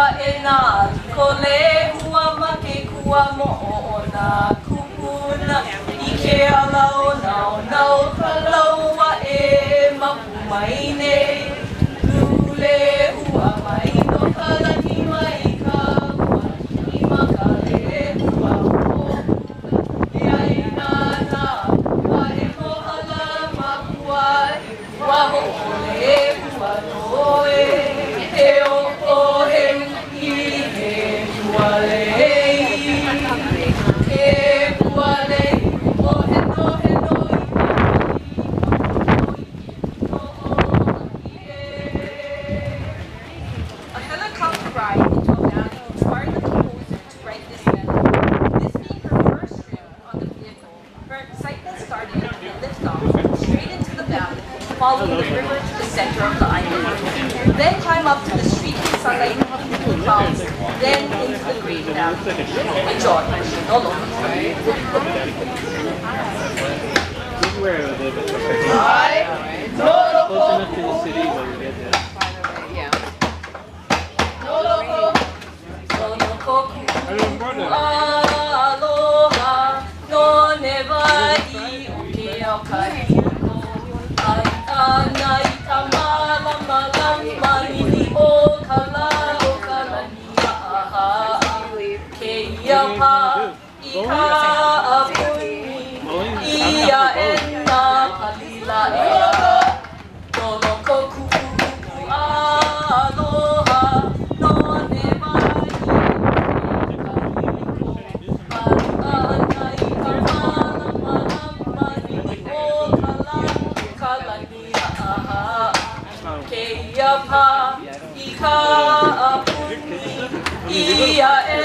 ua e nā kole ua make kua mo'o o nā kupuna I ke ala o nao nao ka laua e mapu mai nei Lule ua mai no ka lani mai ka ua I makale ua o E ai nana ua e mohala makua I waho ole ua noe He o he I he kualei He kualei o he no A helicopter ride into a valley inspired the composer to write this melody. This being her first trip on the vehicle, her excitement started in the liftoff straight into the valley, following the river to the center of the island. Then climb up to the streaking sunlight clouds, then into the great valley. Enjoy. Nolo. Hi. Nolo. Close enough to the city where we get there. Aloha, no never I oke au kahiko. Ai ana I ka malama mani o ka la o ka lani aha. Ke ia pa I ka apuni ia e nā palila e a. Tolo koku aloha, no never Ke ia pa I ka apuni ia e